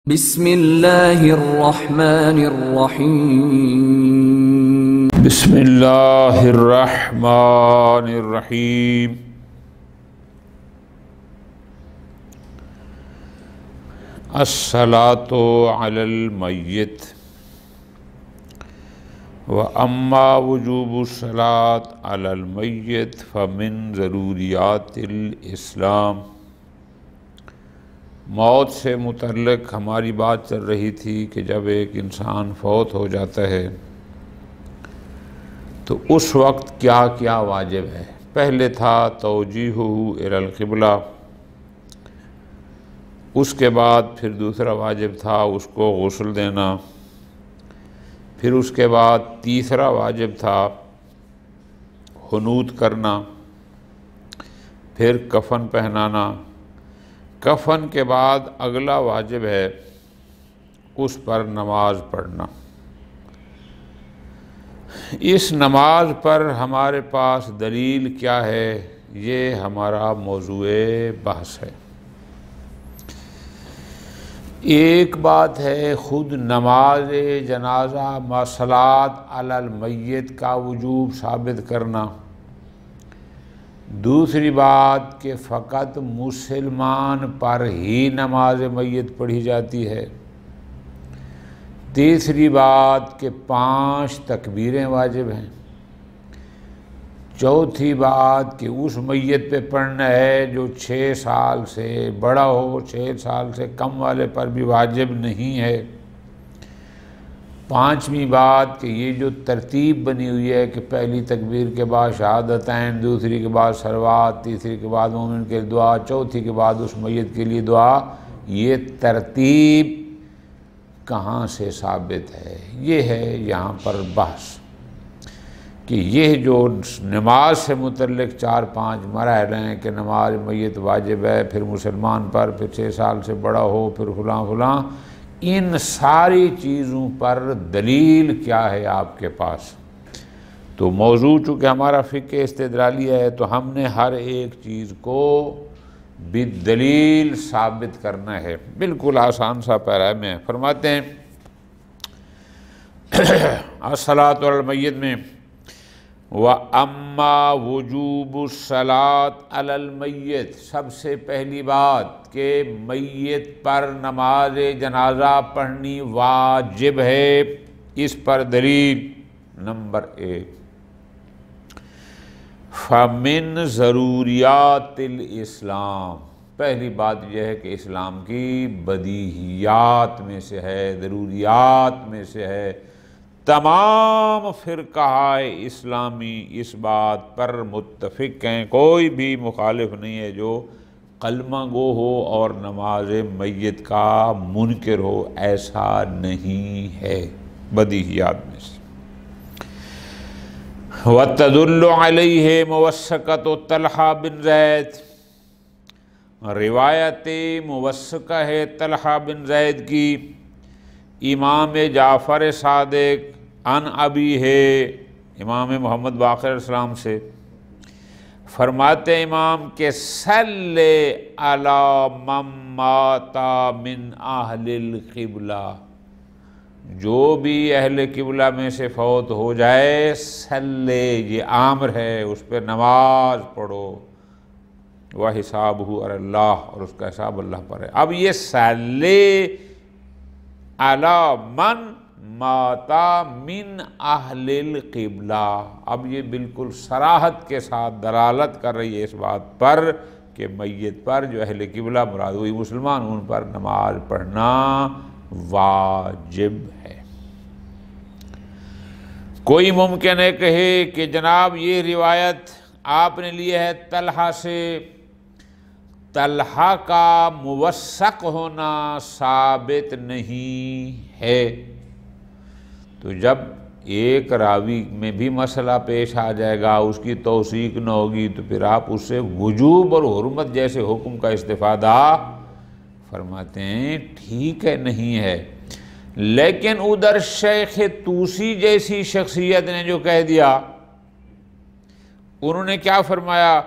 بسم اللہ الرحمن الرحیم بسم اللہ الرحمن الرحیم الصلاۃ علی المیت واما وجوب الصلاۃ علی المیت فمن ضروریات الاسلام۔ موت سے متعلق ہماری بات چل رہی تھی کہ جب ایک انسان فوت ہو جاتا ہے تو اس وقت کیا کیا واجب ہے۔ پہلے تھا توجیہہ الی القبلہ، اس کے بعد پھر دوسرا واجب تھا اس کو غسل دینا، پھر اس کے بعد تیسرا واجب تھا حنوط کرنا، پھر کفن پہنانا، کفن کے بعد اگلا واجب ہے اس پر نماز پڑھنا۔ اس نماز پر ہمارے پاس دلیل کیا ہے، یہ ہمارا موضوع بحث ہے۔ ایک بات ہے خود نماز جنازہ صلاۃ علی المیت کا وجوب ثابت کرنا، دوسری بات کہ فقط مسلمان پر ہی نماز میت پڑھی جاتی ہے، تیسری بات کہ 5 تکبیریں واجب ہیں، چوتھی بات کہ اس میت پہ پڑھنا ہے جو 6 سال سے بڑا ہو، 6 سال سے کم والے پر بھی واجب نہیں ہے، پانچویں بات کہ یہ جو ترتیب بنی ہوئی ہے کہ پہلی تکبیر کے بعد شہادتین، دوسری کے بعد صلوات، تیسری کے بعد مومن کے لیے دعا، چوتھی کے بعد اس میت کے لیے دعا، یہ ترتیب کہاں سے ثابت ہے؟ یہ ہے یہاں پر بحث کہ یہ جو نماز سے متعلق 4-5 مراحل ہیں کہ نماز میت واجب ہے، پھر مسلمان پر، پھر 6 سال سے بڑا ہو، پھر فلاں فلاں، ان ساری چیزوں پر دلیل کیا ہے آپ کے پاس؟ تو موضوع چونکہ ہمارا فقہ استدلالیہ ہے تو ہم نے ہر ایک چیز کو بالدلیل ثابت کرنا ہے۔ بالکل آسان سا پیرا میں فرماتے ہیں الصلاۃ علی المیت میں وَأَمَّا وُجُوبُ الصَّلَاةِ عَلَى الْمَيِّتِ، سب سے پہلی بات کہ میت پر نماز جنازہ پڑھنی واجب ہے، اس پر دلیل نمبر 1 فَمِن ضروریات الاسلام، پہلی بات یہ ہے کہ اسلام کی بدیہیات میں سے ہے، ضروریات میں سے ہے۔ تمام فرقہ اسلامی اس بات پر متفق ہیں، کوئی بھی مخالف نہیں ہے جو کلمہ گو ہو اور نماز میت کا منکر ہو، ایسا نہیں ہے، بدیہیات میں سے۔ وَتَدُلُّ عَلَيْهِ مُوَثَّقَةُ طلحہ بن زید، روایت موثقہ ہے طلحہ بن زید کی، امام جعفر صادق عن ابی ہے، امام محمد باقر علیہ السلام سے، فرماتے امام کہ صلی علی من مات من اہل القبلہ، جو بھی اہل قبلہ میں سے فوت ہو جائے، صلی یہ امر ہے، اس پہ نماز پڑھو، وحسابہ علی اللہ، اور اس کا حساب اللہ پر ہے۔ اب یہ صلی علی من مات من اہل القبلہ، اب یہ بالکل صراحت کے ساتھ دلالت کر رہی ہے اس بات پر کہ میت پر جو اہل قبلہ مراد ہوئی مسلمان، ان پر نماز پڑھنا واجب ہے۔ کوئی ممکن ہے کہے کہ جناب یہ روایت آپ نے لی ہے طلحہ سے، طلحہ کا موثق ہونا ثابت نہیں ہے، تو جب ایک راوی میں بھی مسئلہ پیش آ جائے گا، اس کی توثیق نہ ہوگی، تو پھر آپ اس سے وجوب اور حرمت جیسے حکم کا استفادہ فرماتے ہیں، ٹھیک ہے، نہیں ہے۔ لیکن ادھر شیخ طوسی جیسی شخصیت نے جو کہہ دیا، انہوں نے کیا فرمایا؟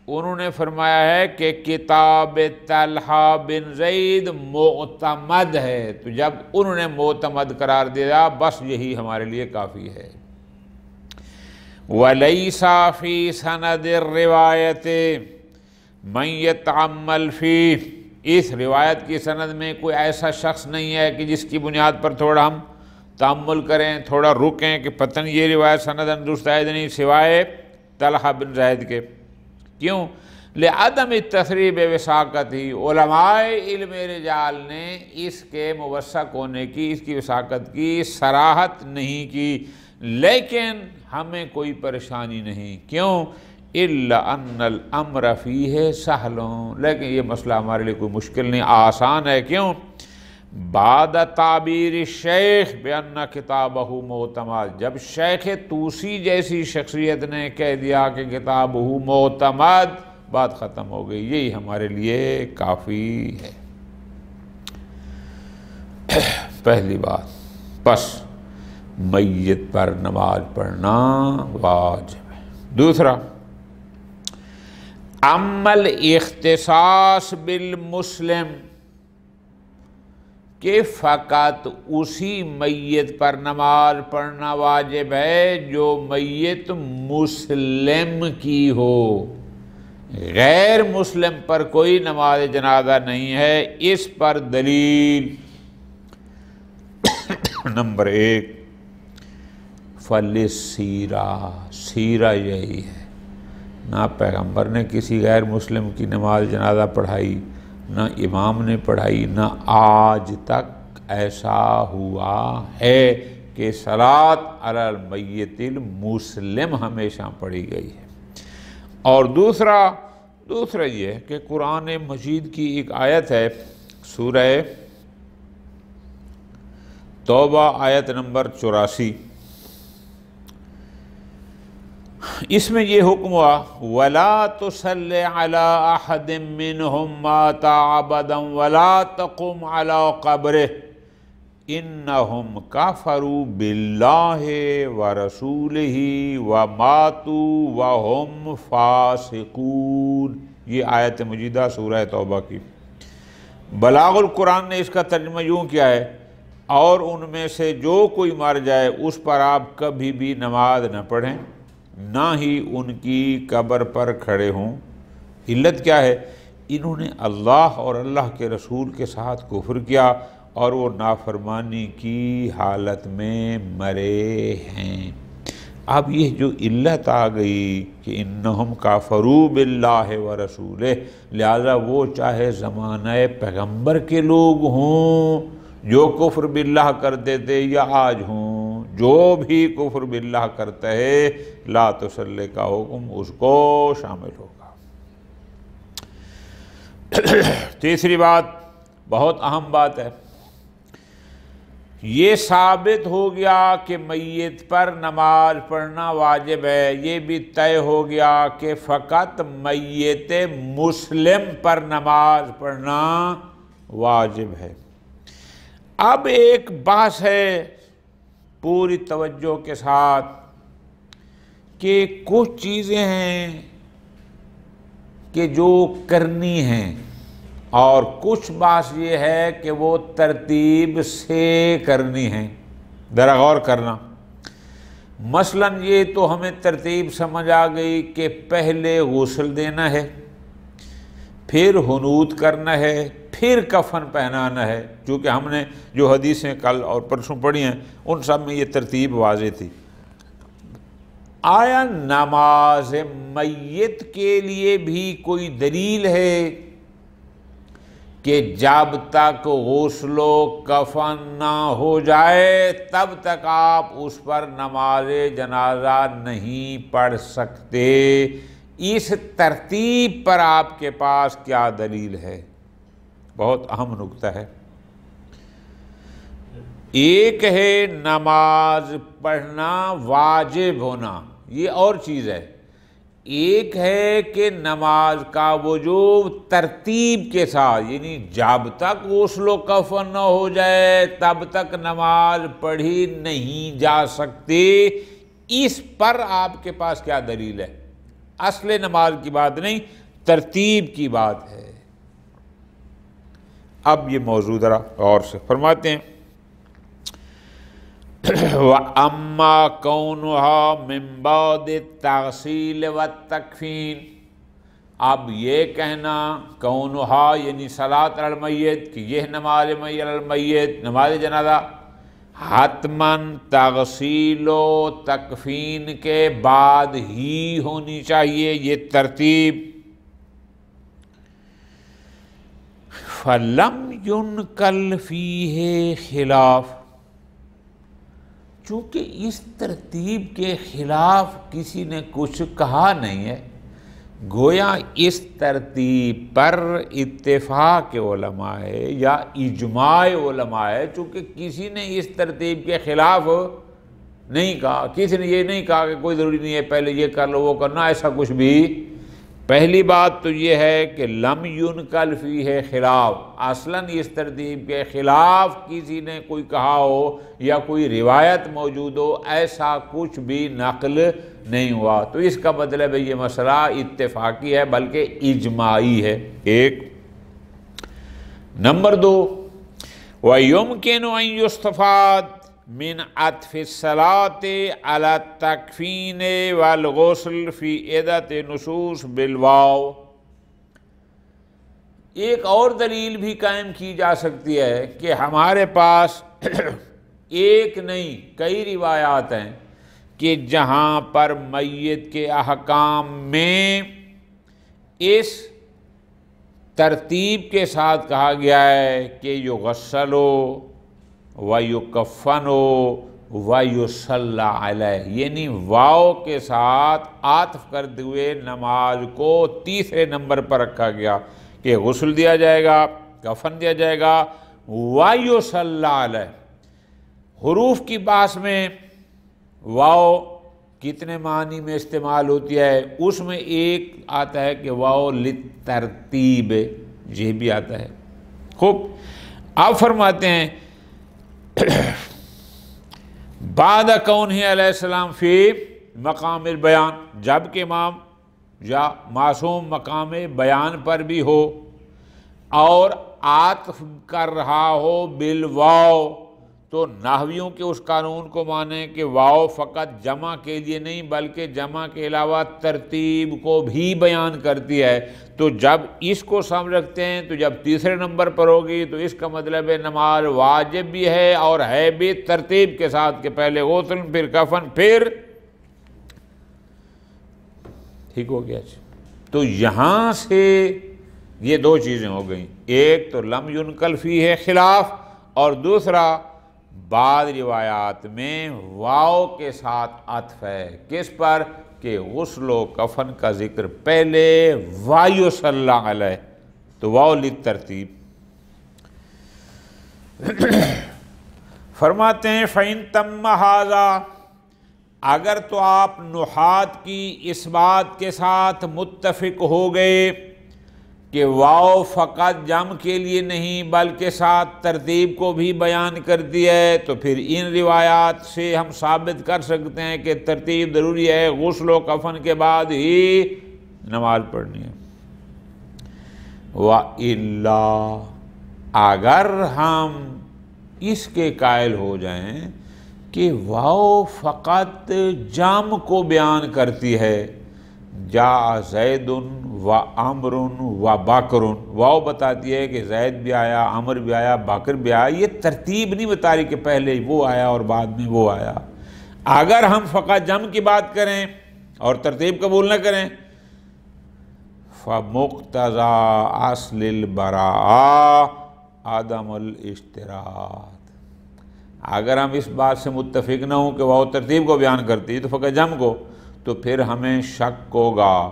انہوں نے فرمایا ہے کہ کتاب طلحہ بن زید معتمد ہے، تو جب انہوں نے معتمد قرار دیا بس یہی ہمارے لیے کافی ہے۔ وَلَيْسَ فِي سَنَدِ الرِّوَایَةِ مَن يَتَعَمَّلْ فِيهِ، اس روایت کی سند میں کوئی ایسا شخص نہیں ہے کہ جس کی بنیاد پر تھوڑا ہم تأمل کریں، تھوڑا رکیں کہ پتہ نہیں یہ روایت سند درست ہے نہیں، سوائے طلحہ بن زید کے۔ کیوں؟ لعدم التصریح بوثاقتہ، علماء علم رجال نے اس کے موثق ہونے کی، اس کی وثاقت کی صراحت نہیں کی، لیکن ہمیں کوئی پریشانی نہیں۔ کیوں؟ الا ان الامر فیہ سہل، لیکن یہ مسئلہ ہمارے لیے کوئی مشکل نہیں، آسان ہے۔ کیوں؟ بعد تعبیر الشیخ بان کتابہ معتمد، جب شیخ طوسی جیسی شخصیت نے کہہ دیا کہ کتابہ معتمد، بات ختم ہو گئی، یہی ہمارے لیے کافی ہے۔ پہلی بات، پس میت پر نماز پڑھنا واجب ہے۔ دوسرا، عمل اختصاص بالمسلم، کہ فقط اسی میت پر نماز پڑھنا واجب ہے جو میت مسلم کی ہو، غیر مسلم پر کوئی نماز جنازہ نہیں ہے۔ اس پر دلیل نمبر 1 فالسیرہ، سیرہ یہی ہے، نہ پیغمبر نے کسی غیر مسلم کی نماز جنازہ پڑھائی، نہ امام نے پڑھائی، نہ آج تک ایسا ہوا ہے کہ صلاۃ علی المیت المسلم ہمیشہ پڑھی گئی ہے۔ اور دوسرا یہ کہ قرآن مجید کی ایک آیت ہے، سورہ توبہ آیت نمبر 84، اس میں یہ حکم ہوا وَلَا تُصَلِّ عَلَىٰ أَحَدٍ مِّنْهُمْ مَاتَ أَبَدًا وَلَا تَقُمْ عَلَىٰ قَبْرِهِ إِنَّهُمْ كَفَرُوا بِاللَّهِ وَرَسُولِهِ وَمَاتُوا وَهُمْ فَاسِقُونَ۔ یہ آیت مجیدہ سورہ توبہ کی۔ بلاغ القرآن نے اس کا ترجمہ یوں کیا ہے، اور ان میں سے جو کوئی مر جائے اس پر آپ کبھی بھی نماز نہ پڑھیں، نہ ہی ان کی قبر پر کھڑے ہوں۔ علت کیا ہے؟ انہوں نے اللہ اور اللہ کے رسول کے ساتھ کفر کیا اور وہ نافرمانی کی حالت میں مرے ہیں۔ اب یہ جو علت آ گئی کہ انہم کافروا باللہ ورسولہ، لہذا وہ چاہے زمانہ پیغمبر کے لوگ ہوں جو کفر باللہ کرتے تھے، یا آج ہوں جو بھی کفر باللہ کرتا ہے، لا تصلی کا حکم اس کو شامل ہوگا۔ تیسری بات بہت اہم بات ہے، یہ ثابت ہو گیا کہ میت پر نماز پڑھنا واجب ہے، یہ بھی طے ہو گیا کہ فقط میت مسلم پر نماز پڑھنا واجب ہے۔ اب ایک بحث ہے پوری توجہ کے ساتھ کہ کچھ چیزیں ہیں کہ جو کرنی ہیں، اور کچھ بات یہ ہے کہ وہ ترتیب سے کرنی ہیں۔ ذرا غور کرنا، مثلاً یہ تو ہمیں ترتیب سمجھ آ گئی کہ پہلے غسل دینا ہے، پھر حنوط کرنا ہے، پھر کفن پہنانا ہے، چونکہ ہم نے جو حدیثیں کل اور پرسوں پڑھی ہیں ان سب میں یہ ترتیب واضح تھی۔ آیا نماز میت کے لیے بھی کوئی دلیل ہے کہ جب تک غسل و کفن نہ ہو جائے تب تک آپ اس پر نماز جنازہ نہیں پڑھ سکتے؟ اس ترتیب پر آپ کے پاس کیا دلیل ہے؟ بہت اہم نکتہ ہے۔ ایک ہے نماز پڑھنا واجب ہونا، یہ اور چیز ہے۔ ایک ہے کہ نماز کا وجوب ترتیب کے ساتھ، یعنی جب تک غسل و کفن نہ ہو جائے تب تک نماز پڑھی نہیں جا سکتی۔ اس پر آپ کے پاس کیا دلیل ہے؟ اصل نماز کی بات نہیں، ترتیب کی بات ہے۔ اب یہ موضوع ذرا غور سے فرماتے ہیں، وَأَمَّا كَوْنُهَا مِن بَعْدِ التَّغْسِيلِ وَالتَّكْفِينِ، اب یہ کہنا کونہا یعنی صلاۃ علی المیت کہ یہ نماز علی المیت، نماز جنازہ حتماً تغسیل و تکفین کے بعد ہی ہونی چاہیے، یہ ترتیب۔ فَلَمْ يُنْقَلْ فِيهِ خلاف، چونکہ اس ترتیب کے خلاف کسی نے کچھ کہا نہیں ہے، گویا اس ترتیب پر اتفاق علماء ہے یا اجماع علماء ہے، چونکہ کسی نے اس ترتیب کے خلاف نہیں کہا، کسی نے یہ نہیں کہا کہ کوئی ضروری نہیں ہے پہلے یہ کر لو وہ کرنا، ایسا کچھ بھی۔ پہلی بات تو یہ ہے کہ لم ينقل فیہ خلاف، اصلاً اس ترتیب کے خلاف کسی نے کوئی کہا ہو یا کوئی روایت موجود ہو، ایسا کچھ بھی نقل نہیں ہوا، تو اس کا مطلب ہے یہ مسئلہ اتفاقی ہے بلکہ اجماعی ہے، ایک۔ نمبر دو، وَيُمْكِنُ أَن يُسْتَفَادَ من عطف الصلاة على التکفین والغسل فی عدت نصوص بالواو، ایک اور دلیل بھی قائم کی جا سکتی ہے کہ ہمارے پاس ایک نہیں کئی روایات ہیں کہ جہاں پر میت کے احکام میں اس ترتیب کے ساتھ کہا گیا ہے کہ یغسل وَيُكَفَّنُ وَيُصَلَّى عَلَيْهِ، یعنی واو کے ساتھ عطف کرتے ہوئے نماز کو تیسرے نمبر پر رکھا گیا کہ غسل دیا جائے گا، کفن دیا جائے گا، وَيُصَلَّى عَلَيْهِ۔ حروف کی بحث میں واو کتنے معنی میں استعمال ہوتی ہے، اس میں ایک آتا ہے کہ واو للترتیب، یہ بھی آتا ہے۔ خوب، آپ فرماتے ہیں بعد کونہ علیہ السلام فی مقام البیان، جب کہ امام یا معصوم مقام بیان پر بھی ہو اور عطف کر رہا ہو بالواو، تو نحویوں کے اس قانون کو مانیں کہ واو فقط جمع کے لیے نہیں بلکہ جمع کے علاوہ ترتیب کو بھی بیان کرتی ہے، تو جب اس کو سامنے رکھتے ہیں تو جب تیسرے نمبر پر ہوگی تو اس کا مطلب ہے نماز واجب بھی ہے اور ہے بھی ترتیب کے ساتھ کہ پہلے غسل پھر کفن پھر، ٹھیک ہو گیا۔ تو یہاں سے یہ دو چیزیں ہو گئیں، ایک تو لم ينقل فیہ خلاف، اور دوسرا بعض روایات میں واو کے ساتھ عطف ہے، کس پر؟ کہ غسل و کفن کا ذکر پہلے، وَيُصَلَّى عَلَيْهِ، تو واو للترتیب۔ فرماتے ہیں فَإِن تَمَّ هَذَا، اگر تو آپ نحات کی اس بات کے ساتھ متفق ہو گئے کہ واو فقط جمع کے لیے نہیں بلکہ ساتھ ترتیب کو بھی بیان کرتی ہے، تو پھر ان روایات سے ہم ثابت کر سکتے ہیں کہ ترتیب ضروری ہے، غسل و کفن کے بعد ہی نماز پڑھنی ہے۔ وَإِلَّا، اگر ہم اس کے قائل ہو جائیں کہ واو فقط جمع کو بیان کرتی ہے، جاء زید و عمر و بکر، واو بتاتی ہے کہ زید بھی آیا، عمر بھی آیا، بکر بھی آیا، یہ ترتیب نہیں بتا رہی کہ پہلے وہ آیا اور بعد میں وہ آیا۔ اگر ہم فقط جمع کی بات کریں اور ترتیب قبول نہ کریں، فَمُقْتَضَى أَصْلِ الْبَرَاءَ عَدَمُ الْاشْتِرَاطِ، اگر ہم اس بات سے متفق نہ ہوں کہ واو ترتیب کو بیان کرتی ہے تو فقط جمع کو، تو پھر ہمیں شک ہوگا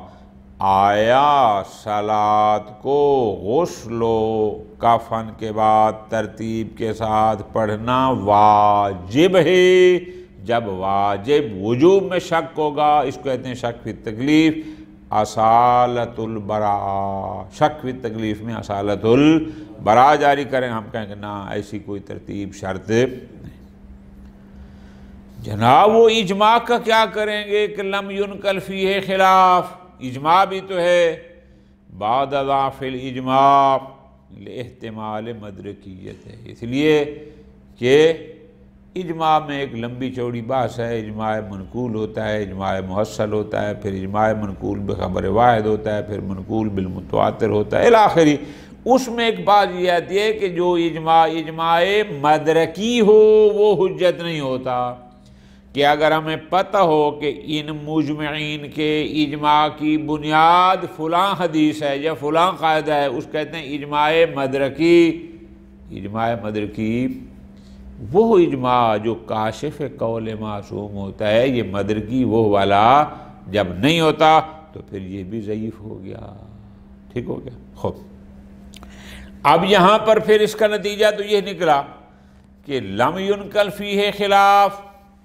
آیا صلاۃ کو غسل و کفن کے بعد ترتیب کے ساتھ پڑھنا واجب ہے؟ جب واجب وجوب میں شک ہوگا، اس کو کہتے ہیں شک فی التکلیف، اصالت البراء، شک فی التکلیف میں اصالت البراء جاری کریں، ہم کہیں کہ نہ ایسی کوئی ترتیب شرط نہیں۔ جناب وہ اجماع کا کیا کریں گے کہ لم ينقل فیہ خلاف، اجماع بھی تو ہے، بعد ضعف الاجماع لاحتمال مدرکیت ہے، اس لیے کہ اجماع میں ایک لمبی چوڑی بحث ہے، اجماع منقول ہوتا ہے، اجماع محصل ہوتا ہے، پھر اجماع منقول بخبر واحد ہوتا ہے، پھر منقول بالمتواتر ہوتا ہے الاخری۔ اس میں ایک بات یہ آتی ہے کہ جو اجماع مدرکی ہو وہ حجت نہیں ہوتا، کہ اگر ہمیں پتہ ہو کہ ان مجمعین کے اجماع کی بنیاد فلاں حدیث ہے یا فلاں قاعدہ ہے، اس کہتے ہیں اجماع مدرکی۔ اجماع مدرکی وہ اجماع جو کاشف قول معصوم ہوتا ہے، یہ مدرکی وہ والا جب نہیں ہوتا تو پھر یہ بھی ضعیف ہو گیا، ٹھیک ہو گیا۔ خوب، اب یہاں پر پھر اس کا نتیجہ تو یہ نکلا کہ لم ينقل فیہ خلاف،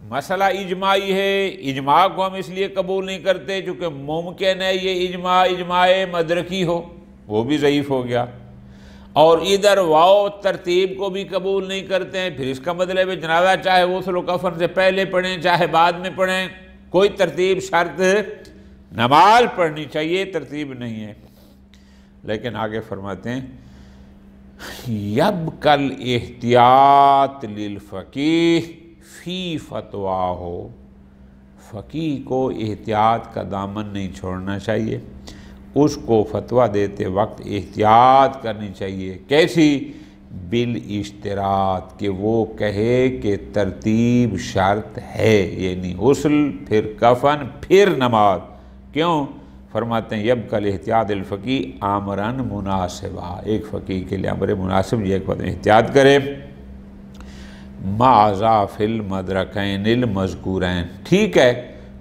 مسئلہ اجماعی ہے، اجماع کو ہم اس لیے قبول نہیں کرتے چونکہ ممکن ہے یہ اجماع مدرکی ہو، وہ بھی ضعیف ہو گیا۔ اور ادھر واو ترتیب کو بھی قبول نہیں کرتے ہیں، پھر اس کا مطلب ہے جنازہ چاہے غسل و کفن سے پہلے پڑھیں چاہے بعد میں پڑھیں، کوئی ترتیب شرط نماز پڑھنی چاہیے، ترتیب نہیں ہے۔ لیکن آگے فرماتے ہیں یبقل احتیاط للفقیہ فی فتواہ، فقیہ کو احتیاط کا دامن نہیں چھوڑنا چاہیے، اس کو فتویٰ دیتے وقت احتیاط کرنی چاہیے۔ کیسی؟ بالاشتراط، کہ وہ کہے کہ ترتیب شرط ہے، یعنی غسل پھر کفن پھر نماز۔ کیوں؟ فرماتے ہیں یبقل احتیاط الفقیہ امرن مناسبہ، ایک فقیہ کے لیے امر مناسب یہ ایک بات احتیاط کرے، مع ضعف المدرکین المذکورین، ٹھیک ہے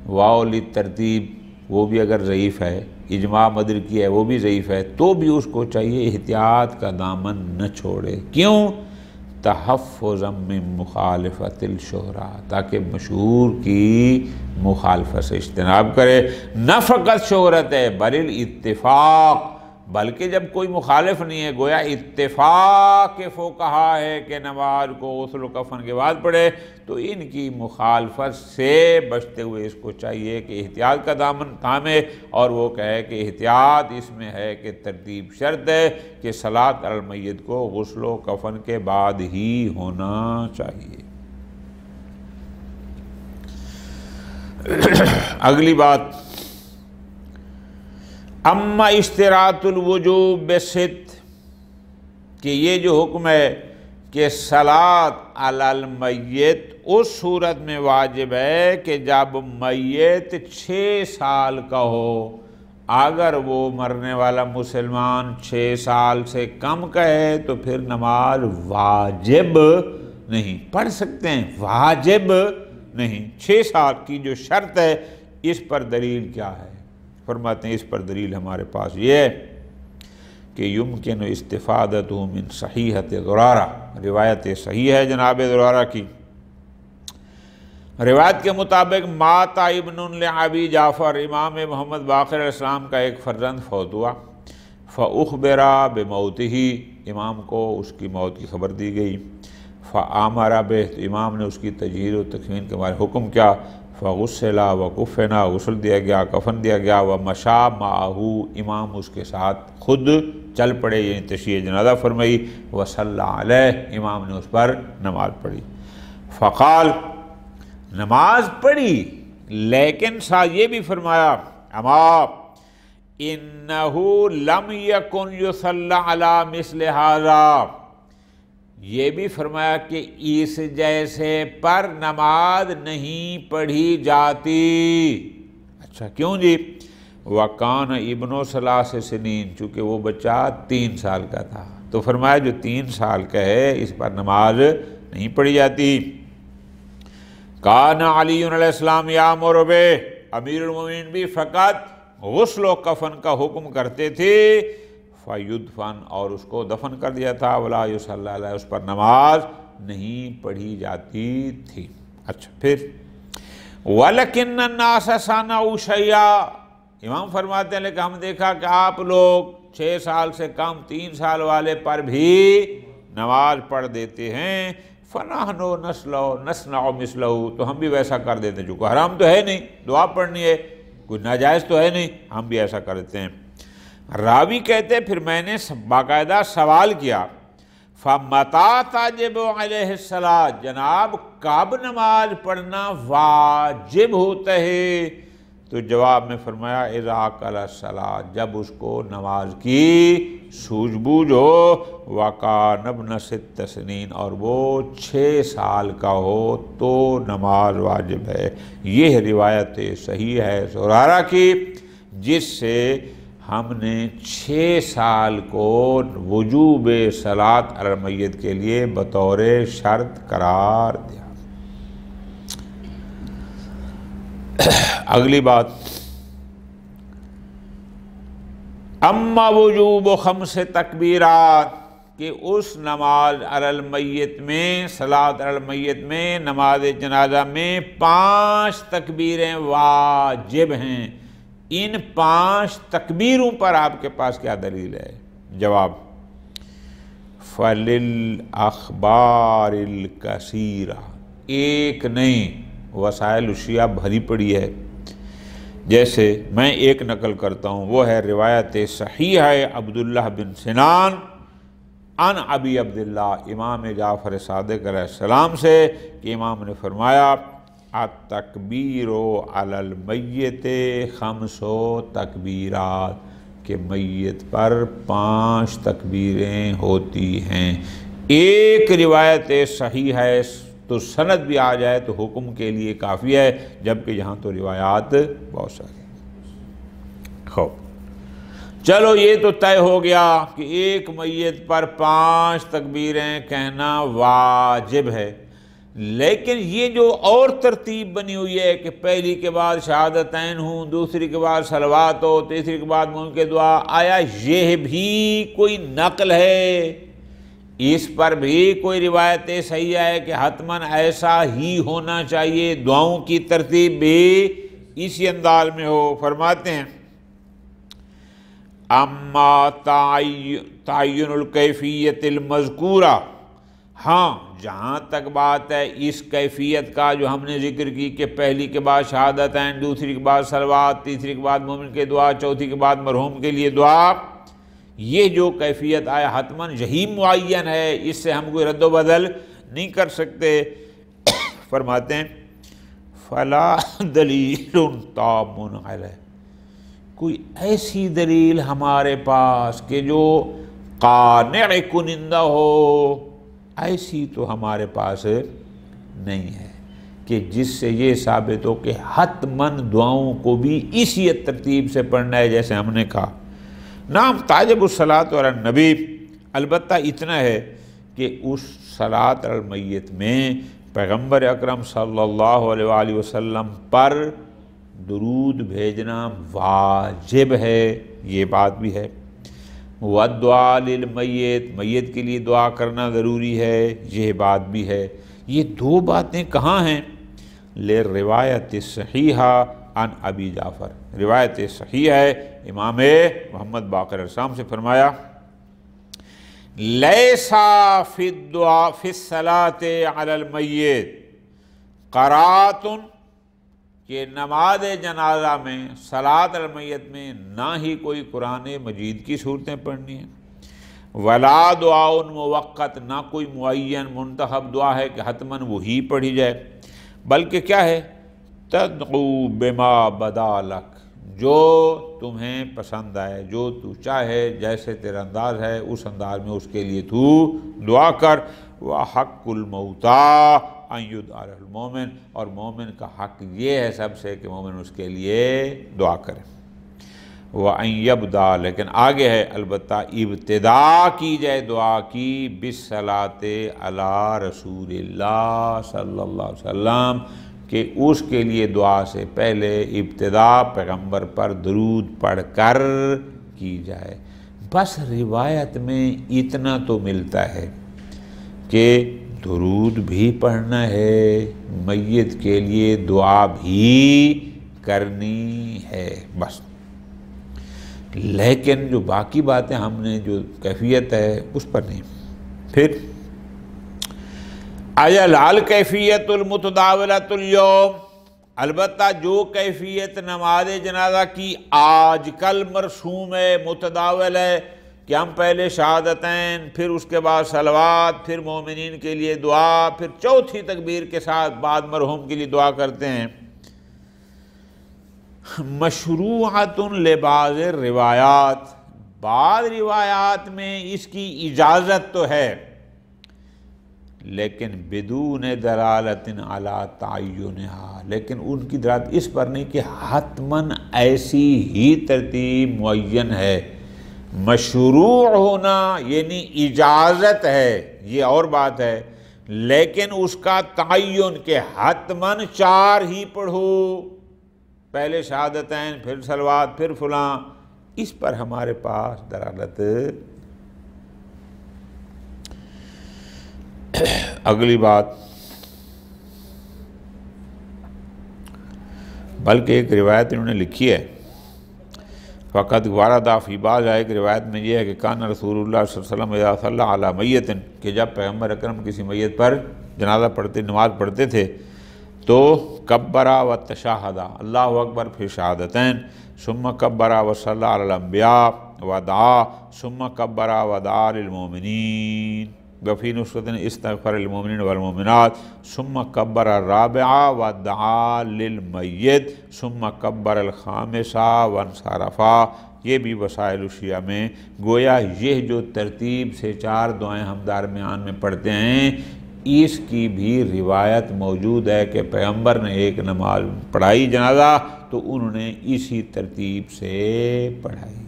واو للترتیب وہ بھی اگر ضعیف ہے، اجماع مدرکی ہے وہ بھی ضعیف ہے، تو بھی اس کو چاہیے احتیاط کا دامن نہ چھوڑے۔ کیوں؟ تحفظا من مخالفت الشہرا، تاکہ مشہور کی مخالفت سے اجتناب کرے۔ نہ فقط شہرت ہے بل الاتفاق، بلکہ جب کوئی مخالف نہیں ہے، گویا اتفاق کے فقہا ہے کہ نماز کو غسل و کفن کے بعد پڑھے، تو ان کی مخالفت سے بچتے ہوئے اس کو چاہیے کہ احتیاط کا دامن تھامے، اور وہ کہے کہ احتیاط اس میں ہے کہ ترتیب شرط ہے کہ صلاۃ علی المیت کو غسل و کفن کے بعد ہی ہونا چاہیے۔ اگلی بات، اما اشتراط الوجوب بست، کہ یہ جو حکم ہے کہ صلاۃ علی المیت اس صورت میں واجب ہے کہ جب میت 6 سال کا ہو، اگر وہ مرنے والا مسلمان 6 سال سے کم کا ہے تو پھر نماز واجب نہیں، پڑھ سکتے ہیں واجب نہیں۔ 6 سال کی جو شرط ہے اس پر دلیل کیا ہے؟ فرماتے ہیں اس پر دلیل ہمارے پاس یہ ہے کہ یمکن استفادتہ من صحیحۃ زرارہ، روایت صحیح ہے جناب زرارہ کی، روایت کے مطابق مات ابن لابی جعفر، امام محمد باقر علیہ السلام کا ایک فرزند فوت ہوا، فاخبر بموتہ، امام کو اس کی موت کی خبر دی گئی، فامر بہ، امام نے اس کی تجہیز و تکفین کے بارے حکم کیا، فغسل وکفنا، غسل دیا گیا، کفن دیا گیا، ومشى معہ، امام اس کے ساتھ خود چل پڑے، یعنی تشییع جنازہ فرمائی، وصلی علیہ، امام نے اس پر نماز پڑھی۔ فقال، نماز پڑھی لیکن ساتھ یہ بھی فرمایا، اما انہ لم یکن یصلی علی مثل ھذا، یہ بھی فرمایا کہ اس جیسے پر نماز نہیں پڑھی جاتی۔ اچھا کیوں جی؟ وَكَانَ ابن 3 سنین، چونکہ وہ بچہ 3 سال کا تھا، تو فرمایا جو 3 سال کا ہے اس پر نماز نہیں پڑھی جاتی۔ کان علی علیہ السلام یامر بہ، امیر المومنین بھی فقط غسل و کفن کا حکم کرتے تھے، فیدفن، اور اس کو دفن کر دیا تھا، ولا یصلی علیہ، اس پر نماز نہیں پڑھی جاتی تھی۔ اچھا پھر وَلَكِنَّ النَّاسَ صَنَعُوا شَيْئًا، امام فرماتے ہیں لیکن ہم دیکھا کہ آپ لوگ 6 سال سے کم 3 سال والے پر بھی نماز پڑھ دیتے ہیں، فَنَحْنُ نَصْنَعُ مِثْلَهُ، تو ہم بھی ویسا کر دیتے ہیں، جو کہ حرام تو ہے نہیں، دعا پڑھنی ہے، کوئی ناجائز تو ہے نہیں، ہم بھی ایسا کرتے ہیں۔ راوی کہتے پھر میں نے باقاعدہ سوال کیا، فَمَتَا تَجِبُ عَلَيْهِ الصَّلَاةُ، جناب کب نماز پڑھنا واجب ہوتا ہے؟ تو جواب میں فرمایا اِذَا عَقَلَ الصَّلَاةُ، جب اس کو نماز کی سوجھ بوجھ ہو، وَكَانَ ابْنَ 6 سنین، اور وہ 6 سال کا ہو تو نماز واجب ہے۔ یہ روایت صحیح ہے زرارہ کی، جس سے ہم نے 6 سال کو وجوب صلاۃ علی المیت کے لیے بطور شرط قرار دیا۔ اگلی بات، اما وجوب 5 تکبیرات، کہ اس نماز علی المیت میں، صلاۃ علی المیت میں، نماز جنازہ میں 5 تکبیریں واجب ہیں، ان 5 تکبیروں پر آپ کے پاس کیا دلیل ہے؟ جواب، فَلِلْأَخْبَارِ الْكَثِيرَةِ، ایک نہیں، وسائل اشیاء بھری پڑی ہے۔ جیسے میں ایک نقل کرتا ہوں، وہ ہے روایت صحیح ہے عبداللہ بن سنان عن ابی عبداللہ، امام جعفر صادق علیہ السلام سے، کہ امام نے فرمایا التکبیر علی المیت 5 تکبیرات، کہ میت پر 5 تکبیریں ہوتی ہیں۔ ایک روایت صحیح ہے تو سند بھی آ جائے تو حکم کے لیے کافی ہے، جبکہ یہاں تو روایات بہت ساری۔ خوب، چلو یہ تو طے ہو گیا کہ ایک میت پر 5 تکبیریں کہنا واجب ہے، لیکن یہ جو اور ترتیب بنی ہوئی ہے کہ پہلی کے بعد شہادتین ہوں، دوسری کے بعد صلوات ہو، تیسری کے بعد منہ کے دعا، آیا یہ بھی کوئی نقل ہے؟ اس پر بھی کوئی روایت صحیح ہے کہ حتماً ایسا ہی ہونا چاہیے، دعاؤں کی ترتیب بھی اسی انداز میں ہو؟ فرماتے ہیں اما تعین الکیفیت المذکورہ، ہاں جہاں تک بات ہے اس کیفیت کا جو ہم نے ذکر کی کہ پہلی کے بعد شہادتین، دوسری کے بعد صلوات، تیسری کے بعد مومن کے دعا، چوتھی کے بعد مرحوم کے لیے دعا، یہ جو کیفیت آیا حتماً یہی معین ہے، اس سے ہم کوئی رد و بدل نہیں کر سکتے۔ فرماتے ہیں فلا دلیل تام علیہ، کوئی ایسی دلیل ہمارے پاس کہ جو قانع کنندہ ہو، ایسی تو ہمارے پاس نہیں ہے کہ جس سے یہ ثابت ہو کہ حتماً دعاؤں کو بھی اسی ترتیب سے پڑھنا ہے جیسے ہم نے کہا۔ نام تاجب الصلاۃ علی النبی، البتہ اتنا ہے کہ اس صلاۃ علی المیت میں پیغمبر اکرم صلی اللہ علیہ وآلہ وسلم پر درود بھیجنا واجب ہے، یہ بات بھی ہے۔ وَالدُّعَاء لِلْمَيِّتِ، میت کے لیے دعا کرنا ضروری ہے، یہ بات بھی ہے۔ یہ 2 باتیں کہاں ہیں؟ لِلْرِوَایَةِ الصَّحِیحَةِ عن ابی جعفر، روایت صحیح ہے امام محمد باقر السلام سے فرمایا لیسا فی الدعاء فی الصلاۃ علی المیت قرات، کہ نماز جنازہ میں، صلاۃ علی المیت میں نہ ہی کوئی قرآن مجید کی صورتیں پڑھنی ہیں، ولا دعاء موقت، نہ کوئی معین منتخب دعا ہے کہ حتماً وہی پڑھی جائے، بلکہ کیا ہے؟ تدعو بما بدا لک، جو تمہیں پسند آئے، جو تو چاہے، جیسے تیرا انداز ہے اس انداز میں اس کے لیے تو دعا کر۔ وحق الموتیٰ ان یدعى لہ المومن، اور مومن کا حق یہ ہے سب سے کہ مومن اس کے لیے دعا کرے۔ وَأَن يَبْدَأَ، لیکن آگے ہے البتہ ابتدا کی جائے دعا کی بِالصَّلَاةِ عَلَى رسول اللہ صلی اللہ علیہ وسلم، کہ اس کے لیے دعا سے پہلے ابتدا پیغمبر پر درود پڑھ کر کی جائے۔ بس روایت میں اتنا تو ملتا ہے کہ درود بھی پڑھنا ہے، میت کے لیے دعا بھی کرنی ہے، بس۔ لیکن جو باقی باتیں ہم نے جو کیفیت ہے اس پر نہیں۔ پھر اجل الکیفیت المتداولۃ اليوم، البتہ جو کیفیت نماز جنازہ کی آج کل مرسوم ہے، متداول ہے کہ ہم پہلے شہادتین، پھر اس کے بعد صلوات، پھر مومنین کے لیے دعا، پھر چوتھی تکبیر کے ساتھ بعد مرحوم کے لیے دعا کرتے ہیں، مشروعۃ لبعض روایات، بعض روایات میں اس کی اجازت تو ہے لیکن بدون دلالت علی تعینھا، لیکن ان کی دلالت اس پر نہیں کہ حتماً ایسی ہی ترتیب معین ہے۔ مشروع ہونا یعنی اجازت ہے، یہ اور بات ہے، لیکن اس کا تعین کہ حتماً 4 ہی پڑھو، پہلے شہادتین پھر صلوات پھر فلاں، اس پر ہمارے پاس دلالت۔ اگلی بات، بلکہ ایک روایت انہوں نے لکھی ہے، فقط واردا فی بعض، ایک روایت میں یہ ہے کہ کان رسول اللہ صلی اللہ علیہ وسلم اذا صلی علی میت، کہ جب پیغمبر اکرم کسی میت پر جنازہ پڑھتے، نماز پڑھتے تھے تو کبرا و تشہدا، اللہ اکبر پھر شہادتین، ثم کبرا و صلی علی الانبیاء و دعا، ثم کبرا و دعا للمؤمنین، وفی نسخۃ استغفر للمؤمنین والمؤمنات، ثم کبر الرابعہ و دعا للمیت، ثم کبر الخامسہ وانصرفا۔ یہ بھی وسائل الشیعہ میں گویا یہ جو ترتیب سے 4 دعائیں ہم درمیان میں پڑھتے ہیں، اس کی بھی روایت موجود ہے کہ پیغمبر نے ایک نماز پڑھائی جنازہ تو انہوں نے اسی ترتیب سے پڑھائی۔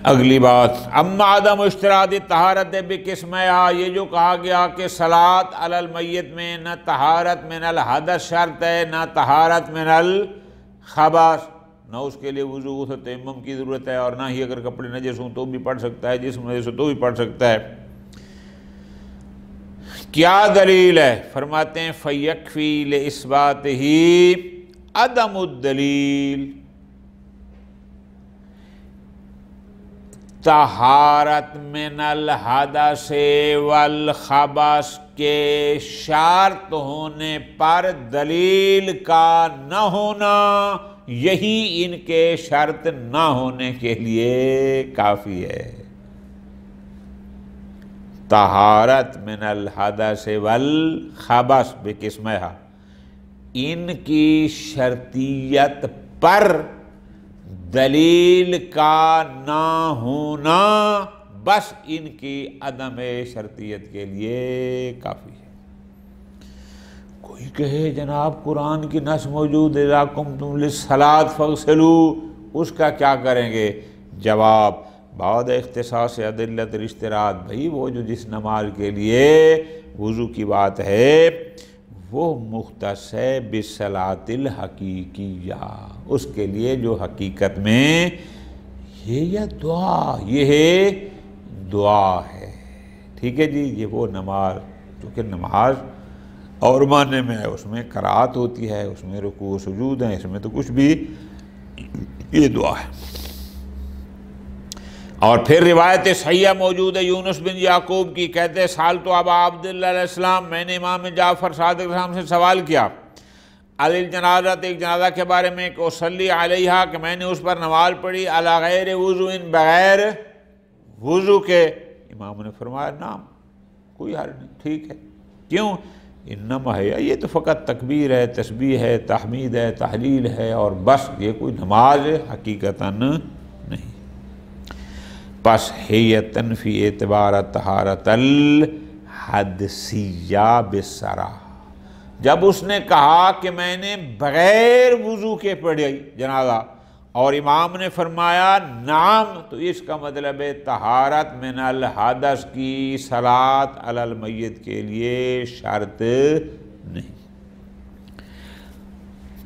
اگلی بات، اما عدم اشتراط طہارت بقسمہا، یہ جو کہا گیا کہ صلاۃ علی المیت میں نہ طہارت من الحدث شرط ہے نہ طہارت من الخبث، نہ اس کے لیے وضو غسل تیمم کی ضرورت ہے، اور نہ ہی اگر کپڑے نجس ہوں تو بھی پڑھ سکتا ہے، جسم نجس ہو تو بھی پڑھ سکتا ہے۔ کیا دلیل ہے؟ فرماتے ہیں فیکفی لاثباتہ عدم الدلیل، طہارت من الحدث والخبث کے شرط ہونے پر دلیل کا نہ ہونا، یہی ان کے شرط نہ ہونے کے لیے کافی ہے۔ طہارت من الحدث والخبث بقسمہا، ان کی شرطیت پر دلیل کا نہ ہونا بس ان کی عدم شرطیت کے لیے کافی ہے۔ کوئی کہے جناب قرآن کی نص موجود ہے اذا قمتم للصلاۃ فاغسلوا، اس کا کیا کریں گے؟ جواب، بعد اختصاص ادلۃ الاشتراط، بھئی وہ جو جس نماز کے لیے وضو کی بات ہے وہ مختص ہے بالصلاۃ الحقیقیہ، اس کے لیے جو حقیقت میں یہ دعا ہے، ٹھیک ہے جی، یہ وہ نماز، کیونکہ نماز اور معنی میں ہے، اس میں قرات ہوتی ہے، اس میں رکوع و سجود ہیں، اس میں تو کچھ بھی، یہ دعا ہے۔ اور پھر روایت صحیحہ موجود ہے یونس بن یعقوب کی، کہتے ہیں سالتو ابا عبداللہ علیہ السلام، میں نے امام جعفر صادق علیہ السلام سے سوال کیا، علی الجنازۃ، ایک جنازہ کے بارے میں، کہ اصلی علیہا، کہ میں نے اس پر نماز پڑھی، علی غیر وضو، بغیر وضو کے، امام نے فرمایا نعم، کوئی حل نہیں، ٹھیک ہے۔ کیوں؟ انما ہے، یہ تو فقط تکبیر ہے، تسبیح ہے، تحمید ہے، تحلیل ہے، اور بس، یہ کوئی نماز حقیقتاً نہیں۔ پس حیتن فی اعتبار طہارت الحدثیہ بالصراحہ، جب اس نے کہا کہ میں نے بغیر وضو کے پڑھی جنازہ اور امام نے فرمایا نعم، تو اس کا مطلب ہے طہارت من الحدث کی صلاۃ علی المیت کے لیے شرط نہیں۔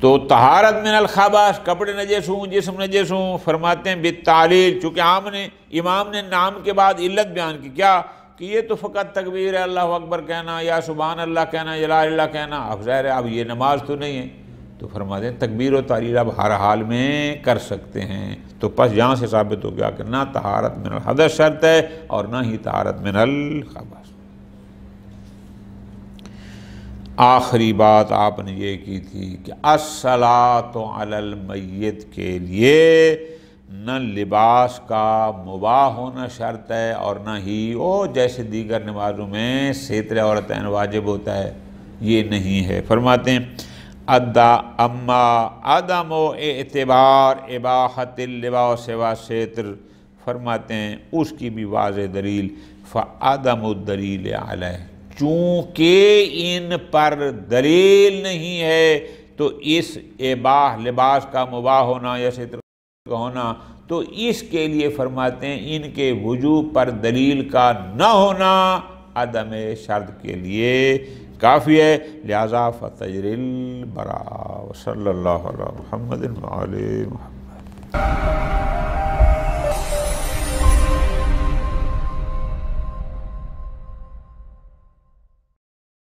تو طہارت من الخبث، کپڑے نجس ہوں، جسم نجس ہوں، فرماتے ہیں بالتعلیل، چونکہ امام نے نام کے بعد علت بیان کی، کیا کہ یہ تو فقط تکبیر ہے، اللہ اکبر کہنا یا سبحان اللہ کہنا یا لا الہ الا اللہ کہنا، اب ظاہر ہے اب یہ نماز تو نہیں ہے، تو فرماتے ہیں تکبیر و تحلیل اب ہر حال میں کر سکتے ہیں۔ تو پس یہاں سے ثابت ہو گیا کہ نہ طہارت من الحدث شرط ہے اور نہ ہی طہارت من الخبث۔ آخری بات آپ نے یہ کی تھی کہ الصلاۃ علی المیت کے لیے نہ لباس کا مباح ہونا شرط ہے اور نہ ہی وہ جیسے دیگر نمازوں میں ستر عورتین واجب ہوتا ہے، یہ نہیں ہے۔ فرماتے ہیں اما عدم و اعتبار اباحت اللباس و ستر، فرماتے ہیں اس کی بھی واضح دلیل فعدم الدلیل علیہ، چونکہ ان پر دلیل نہیں ہے تو اس لباس کا مباح ہونا یا ستر کا ہونا، تو اس کے لیے فرماتے ہیں ان کے وجوب پر دلیل کا نہ ہونا عدم شرط کے لیے کافی ہے، لہذا فتجری البراء۔ صلی اللہ علیہ محمد وعلی محمد۔